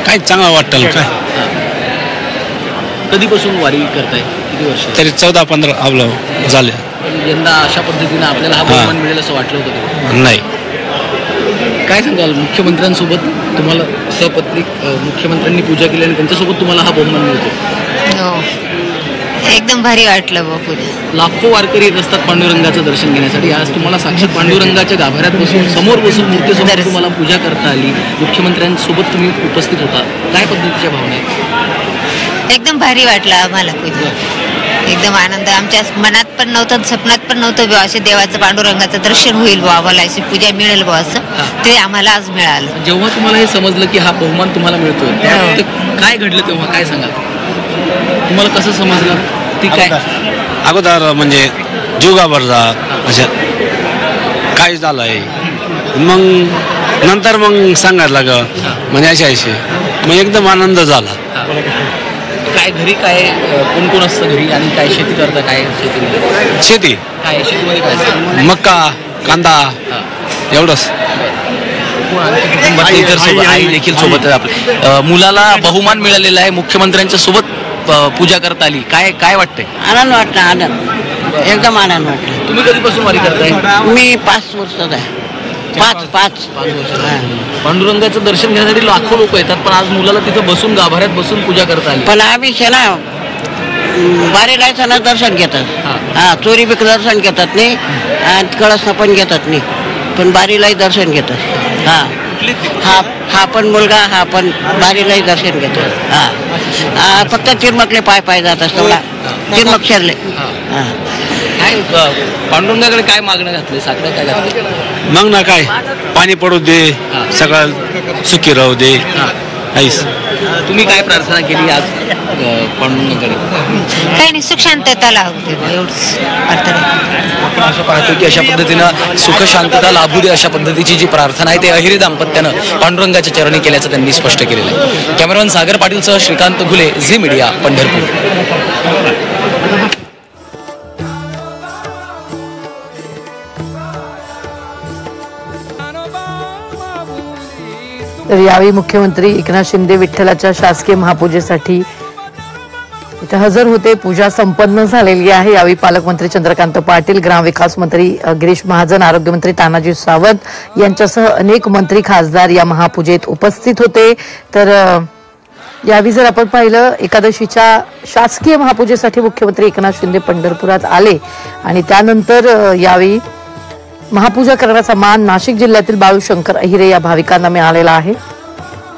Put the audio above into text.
काय चांगलं वाटतं काय. कधीपासून वारी करताय, किती वर्ष? तरी 14-15 आपलं झाले. यंदा अशा पद्धतीने आपल्याला हा बहुमान मिळेल असं वाटलं होतं? नाही. काय सांगाल, मुख्यमंत्र्यांसोबत तुम्हाला सपत्नीक मुख्यमंत्र्यांनी पूजा केली आणि त्यांच्यासोबत तुम्हाला हा बहुमान मिळतो? हो, एकदम भारी वाटलं बापू. लाखो वारकरी येत असतात पांडुरंगाचं दर्शन घेण्यासाठी. आज तुम्हाला साक्षात पांडुरंगाच्या गाभाऱ्यात बसून समोर बसून मूर्तीसमोर तुम्हाला पूजा करता आली, मुख्यमंत्र्यांसोबत तुम्ही उपस्थित होता, काय पद्धतीच्या भावना आहेत? एकदम भारी वाटलं आम्हाला पूजा. एकदम आनंद. आमच्या मनात पण नव्हतं, स्वप्नात पण नव्हतं बुवा असे देवाचं पांडुरंगाचं दर्शन होईल बुवा, आम्हाला अशी पूजा मिळेल बुवा असं. ते आम्हाला आज मिळालं. जेव्हा तुम्हाला हे समजलं की हा बहुमान तुम्हाला मिळतोय, काय घडलं तेव्हा, काय सांगाल? तुम्हाला कसं समजलं? ती काय अगोदर म्हणजे जीव घाबरला, अच्छा काय झालंय, मग नंतर मग सांगायला ग म्हणजे असे मग एकदम आनंद झाला. काय घरी काय कोण कोण असतं घरी आणि काय शेती करता? काय शेती काय शेतीमध्ये काय? मक्का, कांदा एवढंच. आई देखील सोबत आहे आपल्या. मुलाला बहुमान मिळालेला आहे, मुख्यमंत्र्यांच्या सोबत पूजा करता आली, काय काय वाटतंय? आनंद वाटला, आनंद, एकदम आनंद वाटला. तुम्ही कधीपासून वारी करताय? मी 5 वर्षाचा आहे. 5 वर्ष. पांडुरंगाचं दर्शन घेण्यासाठी लाखो लोक येतात, पण आज मुलाला तिथं बसून गाभाऱ्यात बसून पूजा करता आली. पण आम्ही ना बारीला ना दर्शन घेतात. हा, चोरी बिक दर्शन घेतात नाही आणि कळसना पण घेतात नाही, पण बारीलाही दर्शन घेतात. हा पण मुलगा हा पण बारीलाही दर्शन घेतात. हा, फक्त चिरमकले पाय जातात, तेवढा चिरमक शरले. काय पांडुरंगाकडे काय मागणं घातले, साकडं काय घातलं? मग ना काय, पाणी पडू दे, सगळं सुखी राहू दे. तुम्ही काय प्रार्थना केली आज पांडुरंगाकडे? काही नाही, सुख शांतता लाभू दे एवढंच प्रार्थना. आपण असं पाहतो की अशा पद्धतीनं सुख शांतता लाभू दे अशा पद्धतीची जी प्रार्थना आहे ते अहिरी दाम्पत्यानं पांडुरंगाच्या चरणी केल्याचं त्यांनी स्पष्ट केलेलं आहे. कॅमेरामॅन सागर पाटीलसह श्रीकांत घुले, झी मीडिया, पंढरपूर. तर यावेळी मुख्यमंत्री एकनाथ शिंदे विठ्ठलाच्या शासकीय महापूजेसाठी इथे हजर होते. पूजा संपन्न झालेली आहे. यावेळी पालकमंत्री चंद्रकांत पाटील, ग्रामविकास मंत्री गिरीश महाजन, आरोग्यमंत्री तानाजी सावंत यांच्यासह अनेक मंत्री, खासदार या महापूजेत उपस्थित होते. तर यावेळी जर आपण पाहिलं, एकादशीच्या शासकीय महापूजेसाठी मुख्यमंत्री एकनाथ शिंदे पंढरपुरात आले आणि त्यानंतर यावेळी महापूजा करण्याचा मान नाशिक जिल्ह्यातील बाळूशंकर अहिरे या भाविकांना मिळालेला आहे.